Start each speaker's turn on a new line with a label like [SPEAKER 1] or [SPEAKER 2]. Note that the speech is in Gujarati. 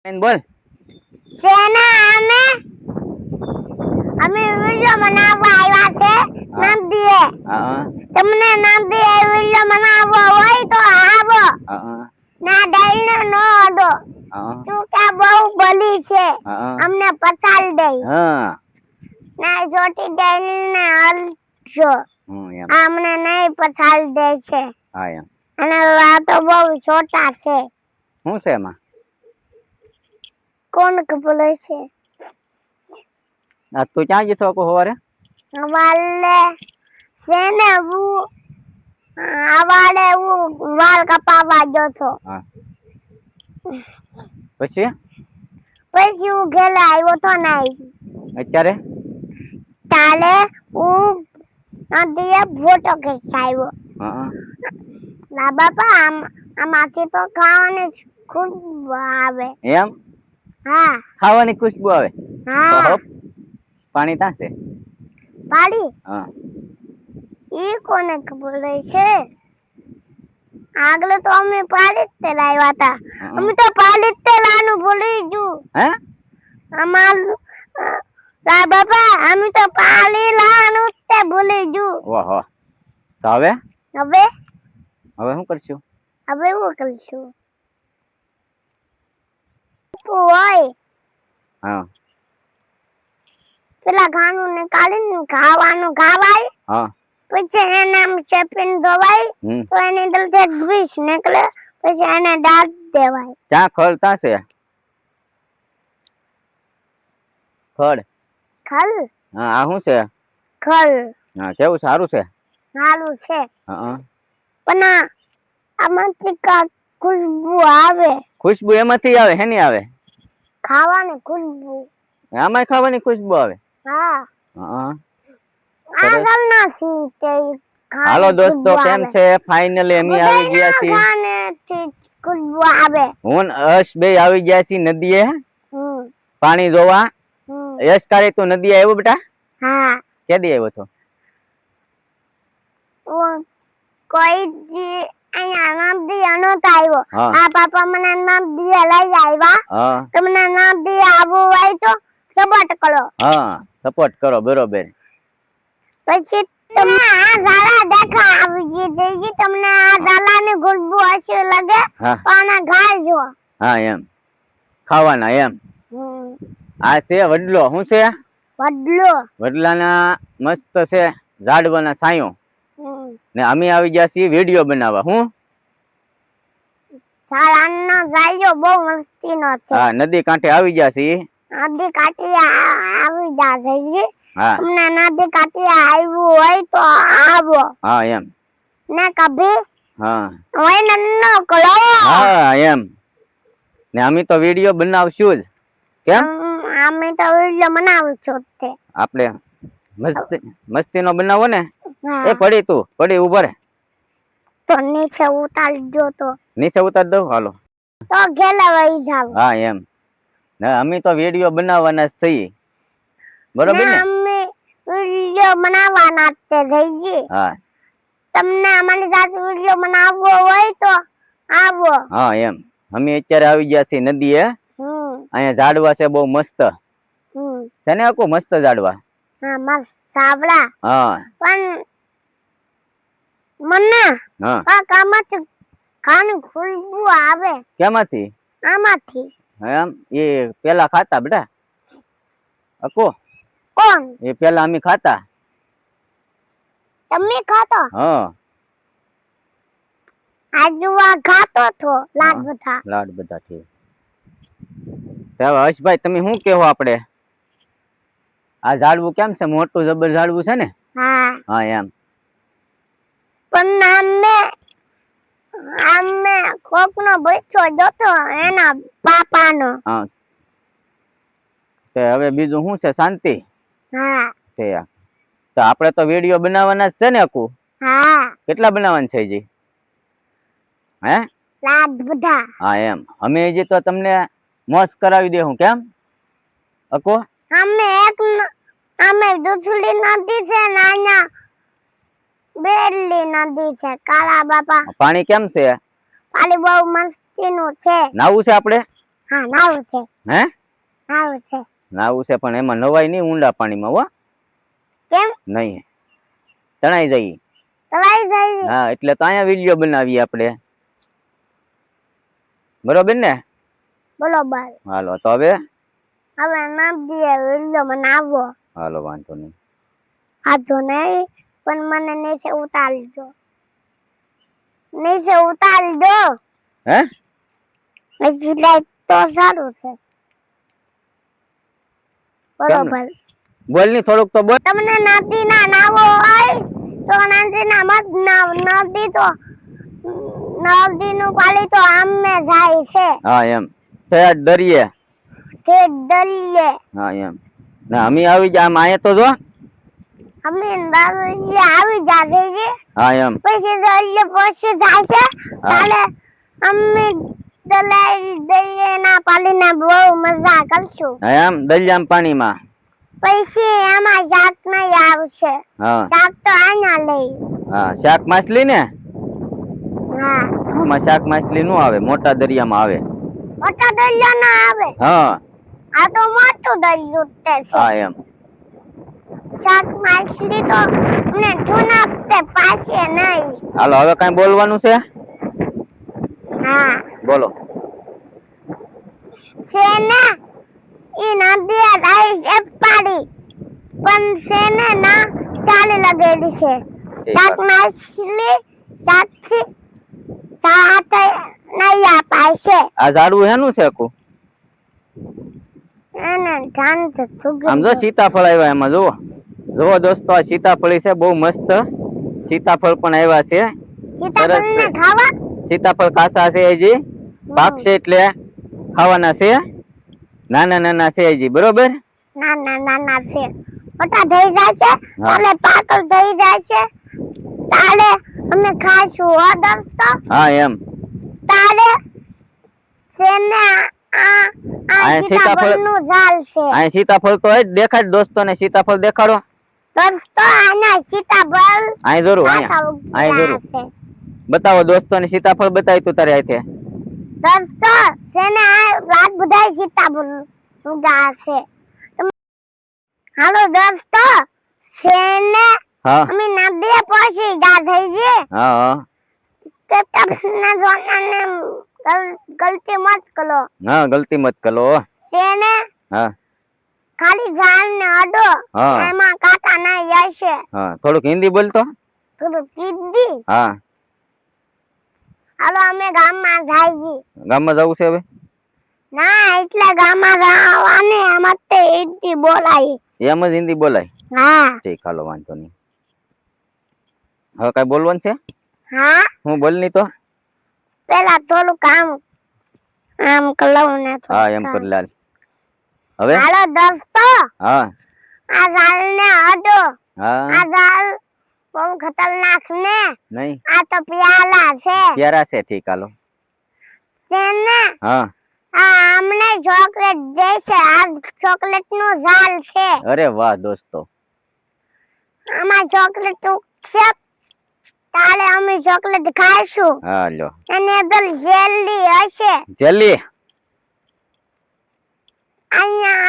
[SPEAKER 1] बोल
[SPEAKER 2] सेना અમે વિડિયો બનાવવા આવ્યા છે નંદીએ તમને નંદીએ વિડિયો બનાવવો હોય તો આવો ના ડાઈને નો અડો તું કે બહુ ભલી છે અમને પછાડ દે ના છોટી ડાઈને અડજો અમને નહીં પછાડ દે છે અને આ તો બહુ છોટા છે
[SPEAKER 1] શું છે એમાં
[SPEAKER 2] કોણ બોલે છે
[SPEAKER 1] આ તું ક્યાં જતો કો હવારે
[SPEAKER 2] વાલે સેને આવાડે વાળ કપાવા ગયો છો
[SPEAKER 1] પછી
[SPEAKER 2] હું ઘેરે આવ્યો તો નહીં
[SPEAKER 1] અત્યારે
[SPEAKER 2] ચાલે હું નદીએ ફોટો ખેંચાવ્યો ના બાપા આમાંથી તો ખાવાની ખુશ્બુ આવે
[SPEAKER 1] એમ
[SPEAKER 2] હા
[SPEAKER 1] ખાવાની ખુશ્બુ આવે
[SPEAKER 2] હા
[SPEAKER 1] પાણી તાસે
[SPEAKER 2] પાડી
[SPEAKER 1] હા
[SPEAKER 2] ઈ કોને બોલે છે આગળ તો અમે પાડી જ લાવ્યા હતા અમે તો પાડી જ લાનું ભૂલી ગયું
[SPEAKER 1] હે
[SPEAKER 2] અમાર રા બાપા અમે તો પાડી લાનું તે ભૂલી ગયું
[SPEAKER 1] ઓહો તો હવે
[SPEAKER 2] હવે
[SPEAKER 1] શું કરશું
[SPEAKER 2] હવે શું કરશું ઓય
[SPEAKER 1] હા
[SPEAKER 2] પેલા ઘાણું ને કાઢીને ખાવાનું ખાવાય
[SPEAKER 1] હા
[SPEAKER 2] પછી એને આમ ચેપીને ધોવાય તો એની અંદરથી ગ્રીસ નીકળે પછી એને દાંત દેવાય
[SPEAKER 1] ક્યાં ખડ તાસે ખડ
[SPEAKER 2] ખલ
[SPEAKER 1] હા આ શું છે
[SPEAKER 2] ખલ
[SPEAKER 1] હા કેવું સારું છે
[SPEAKER 2] સારું છે
[SPEAKER 1] હા
[SPEAKER 2] પણ આમાંથી ખુશ્બુ આવે
[SPEAKER 1] ખુશ્બુ એમાંથી આવે હેની આવે
[SPEAKER 2] ખાવાની ખુશ્બુ
[SPEAKER 1] આમાં ખાવાની ખુશ્બુ આવે
[SPEAKER 2] હા
[SPEAKER 1] હા
[SPEAKER 2] આગળ નથી તે
[SPEAKER 1] હાલો દોસ્તો કેમ છે ફાઇનલી અમે આવી ગયા છીએ
[SPEAKER 2] ખુશ્બુ આવે
[SPEAKER 1] હું અશ બે આવી ગયા છીએ નદીએ પાણી જોવા યશ કારે તું નદી આવ્યો બેટા
[SPEAKER 2] હા
[SPEAKER 1] કેદી આવ્યો તો
[SPEAKER 2] કોઈ દી અહીંયા નદી અનોત આવ્યો આ પાપા મને નદી લઈ આવ્યા તમને નદી આવવું હોય તો સપોર્ટ કરો
[SPEAKER 1] હા સપોર્ટ કરો બરોબર
[SPEAKER 2] પછી તમને આ ઝાલા દેખા આવી ગઈ તમને આ ઝાલાની ખુશ્બુ હશે લાગે પાના ગાળજો
[SPEAKER 1] હા એમ ખાવાના એમ આ છે વડલો શું છે
[SPEAKER 2] વડલો
[SPEAKER 1] વડલાના મસ્ત છે ઝાડવાના છાંયો ને અમે આવી ગયા છીએ વિડિયો બનાવવા હું
[SPEAKER 2] ઝાલાનો ઝાયો બહુ મસ્તીનો છે
[SPEAKER 1] હા નદી કાંઠે આવી ગયા છીએ
[SPEAKER 2] નદી કાંઠે આવી ગયા છે
[SPEAKER 1] હા
[SPEAKER 2] તમને નદી કાંઠે આવ્યું હોય તો આવો
[SPEAKER 1] હા એમ
[SPEAKER 2] ને કભી
[SPEAKER 1] હા
[SPEAKER 2] હોય નન્નો કરો
[SPEAKER 1] હા એમ ને અમે તો વિડિયો બનાવશું જ કેમ
[SPEAKER 2] અમે તો વિડિયો બનાવશું તે
[SPEAKER 1] આપણે મસ્તીનો બનાવો ને એ પડી તું પડી ઉભો રે
[SPEAKER 2] તો નીચે ઉતારજો તો
[SPEAKER 1] નીચે ઉતાર દઉં હાલો
[SPEAKER 2] તો ઘેલા વહી જાવ
[SPEAKER 1] હા એમ ના અમે તો વિડિયો બનાવવાના છીએ બરોબર ને
[SPEAKER 2] અમે વિડિયો બનાવવાના તે જઈજી
[SPEAKER 1] હા
[SPEAKER 2] તમને અમારી સાથે વિડિયો બનાવવો હોય તો આવો
[SPEAKER 1] હા એમ અમે અત્યારે આવી ગયા છીએ નદીએ અહીંયા ઝાડવા છે બહુ મસ્ત છે ને આખું મસ્ત ઝાડવા
[SPEAKER 2] હા મસ્ત સાવડા
[SPEAKER 1] હા
[SPEAKER 2] પણ મને
[SPEAKER 1] હા
[SPEAKER 2] કામાંથી ખાની ખુશ્બુ આવે
[SPEAKER 1] કેમાંથી
[SPEAKER 2] આમાંથી
[SPEAKER 1] એમ એ પેલા ખાતા બેટા અકો
[SPEAKER 2] કોણ
[SPEAKER 1] એ પેલા અમે ખાતા
[SPEAKER 2] તમે ખાતો
[SPEAKER 1] હા
[SPEAKER 2] આજુવા ખાતો તો લાડ
[SPEAKER 1] બધા થી હવે હર્ષભાઈ તમે શું કેવો આપણે આ ઝાડવું કેમ છે મોટું જબર ઝાડવું છે ને
[SPEAKER 2] હા
[SPEAKER 1] હા એમ
[SPEAKER 2] પણ આમે કોકનો બચ્ચો જોતો એના પાપાનો
[SPEAKER 1] હા તે હવે બીજું શું છે શાંતિ
[SPEAKER 2] હા
[SPEAKER 1] તે તો આપણે તો વિડિયો બનાવવાના છે ને અકુ
[SPEAKER 2] હા
[SPEAKER 1] કેટલા બનાવવાના છે જી હે
[SPEAKER 2] લાડ બધા
[SPEAKER 1] હા એમ અમે જે તો તમને મોજ કરાવી દે હું કેમ અકો
[SPEAKER 2] અમે દૂધલી નદી છે ને અહીંયા બેલી નદી છે કાળા બાપા
[SPEAKER 1] પાણી કેમ છે
[SPEAKER 2] પાણી બહુ મસ્તીનું છે
[SPEAKER 1] નાવું છે આપણે
[SPEAKER 2] હા નાવું છે
[SPEAKER 1] હે
[SPEAKER 2] નાવું છે
[SPEAKER 1] નાવું છે પણ એમાં નવાય નહીં ઊંડા પાણીમાં હો
[SPEAKER 2] કેમ
[SPEAKER 1] નહીં તણાઈ જઈ
[SPEAKER 2] તળાઈ જાય
[SPEAKER 1] હા એટલે તો અહીંયા વિડીયો બનાવીએ આપણે બરોબર ને
[SPEAKER 2] બરોબર
[SPEAKER 1] હાલો તો હવે
[SPEAKER 2] હવે નદીએ વિડિયો બનાવો
[SPEAKER 1] હાલો વાંધો નહીં
[SPEAKER 2] આજો નહીં પણ મને નીચે ઉતારી દો નીચે ઉતારી દો
[SPEAKER 1] હે
[SPEAKER 2] એટલે તો સારું છે બરોબર
[SPEAKER 1] બોલ ની થોડુંક તો બોલ
[SPEAKER 2] તમને નદી ના નાવો હોય તો નદી ના મત નાવ નદી તો નદી નું પાણી તો આમે જાય છે
[SPEAKER 1] હા એમ થયા દરિયે
[SPEAKER 2] તે દરિયે
[SPEAKER 1] હા એમ ના અમે આવી જા આમ આયે તો જો
[SPEAKER 2] અમે દરિયે આવી જાશે છે
[SPEAKER 1] હા એમ
[SPEAKER 2] પછી દરિયે પછી જાય છે તાલે અમે દરિયે ના પાણી ના બહુ મજા કરશું
[SPEAKER 1] હા એમ દરિયામ પાણીમાં
[SPEAKER 2] પછી એમાં શાક નહીં આવશે
[SPEAKER 1] હા
[SPEAKER 2] શાક તો આના લઈ
[SPEAKER 1] હા શાક માછલી ને
[SPEAKER 2] હા
[SPEAKER 1] આમાં શાક માછલી નું આવે મોટા દરિયામાં આવે
[SPEAKER 2] મોટા દરિયા ના આવે
[SPEAKER 1] હા
[SPEAKER 2] આ તો મોટું દરિયું તે છે
[SPEAKER 1] હા એમ
[SPEAKER 2] શાક માછલી તો અમને જૂના તે પાસે નહીં
[SPEAKER 1] હાલો હવે કઈ બોલવાનું છે
[SPEAKER 2] હા
[SPEAKER 1] બોલો
[SPEAKER 2] સેને ઈ નદી ડાઈ પાડી પણ સેને ના ચાલી લગેલી છે શાક માછલી સાક્ષી ચાહતે નહીં અપાય છે
[SPEAKER 1] આ ઝાડવું હેનું છે કુ
[SPEAKER 2] એને જાન તો સુગંધ
[SPEAKER 1] આમ જો સીતાફળ આવ્યા એમાં જુઓ જુઓ દોસ્તો આ સીતાફળી છે બહુ મસ્ત સીતાફળ પણ આવ્યા છે
[SPEAKER 2] સીતાફળને
[SPEAKER 1] છે.
[SPEAKER 2] ખાવા
[SPEAKER 1] સીતાફળ કાસા છે હજી પાકશે એટલે ખાવાના છે નાના નાના છે હજી બરોબર
[SPEAKER 2] નાના નાના છે મોટા થઈ જાય છે
[SPEAKER 1] હા.
[SPEAKER 2] અને પાકળ થઈ જાય છે તાલે અમે ખાશું હો દોસ્તો
[SPEAKER 1] હા એમ
[SPEAKER 2] તાલે સેને આ
[SPEAKER 1] આ સીતાફળ-
[SPEAKER 2] નું ઝાડ છે
[SPEAKER 1] અહીં સીતાફળ તો જ દેખાડ દોસ્તો ને સીતાફળ દેખાડો
[SPEAKER 2] દોસ્તો આના સીતાફળ
[SPEAKER 1] અહીં જરૂર અહીંયા અહીં જરૂર બતાવો દોસ્તો ને સીતાફળ બતાવી તું તારે હાથે
[SPEAKER 2] દોસ્તો સેને આ રાત બધાય સીતાફળ ઉગા છે હાલો દોસ્તો સેને
[SPEAKER 1] હા
[SPEAKER 2] અમે નદીએ પહોંચી ગયા થઈ છે
[SPEAKER 1] હા હા
[SPEAKER 2] કે તમને જોનાને ગલતી મત કરો
[SPEAKER 1] હા ગલતી મત કરો
[SPEAKER 2] સેને
[SPEAKER 1] હા
[SPEAKER 2] ખાલી ઝાડ ને અડો
[SPEAKER 1] હા.
[SPEAKER 2] એમાં કાંટા નહીં હશે
[SPEAKER 1] હા થોડુંક હિન્દી બોલતો
[SPEAKER 2] થોડું કીધી
[SPEAKER 1] હા
[SPEAKER 2] હાલો અમે ગામમાં જાય છી
[SPEAKER 1] ગામમાં જવું છે હવે
[SPEAKER 2] ના એટલે ગામમાં જવાની આમાં તે હિન્દી બોલાય
[SPEAKER 1] એમ જ હિન્દી બોલાય
[SPEAKER 2] હા
[SPEAKER 1] ઠીક હાલો વાંધો નહીં હવે કઈ બોલવાનું છે
[SPEAKER 2] હા
[SPEAKER 1] હું બોલ નહીં તો
[SPEAKER 2] પેલા થોડું કામ આમ કલવ ને થોડું
[SPEAKER 1] હા એમ
[SPEAKER 2] કામ.
[SPEAKER 1] કર લાલ હવે
[SPEAKER 2] હાલો દોસ્તો
[SPEAKER 1] હા
[SPEAKER 2] આ ઝાડ ને અડો
[SPEAKER 1] હા
[SPEAKER 2] આ ઝાડ બહુ ખતરનાક ને
[SPEAKER 1] નહીં
[SPEAKER 2] આ તો પ્યાલા છે
[SPEAKER 1] પ્યારા છે ઠીક હાલો
[SPEAKER 2] તેને
[SPEAKER 1] હા
[SPEAKER 2] આ અમને ચોકલેટ દેશે આ ચોકલેટ નું ઝાડ છે
[SPEAKER 1] અરે વાહ દોસ્તો
[SPEAKER 2] આમાં ચોકલેટ ઉગશે તાલે અમે ચોકલેટ ખાઈશું
[SPEAKER 1] હા લ્યો
[SPEAKER 2] અને અંદર જેલી હશે
[SPEAKER 1] જલ્દી
[SPEAKER 2] અહીંયા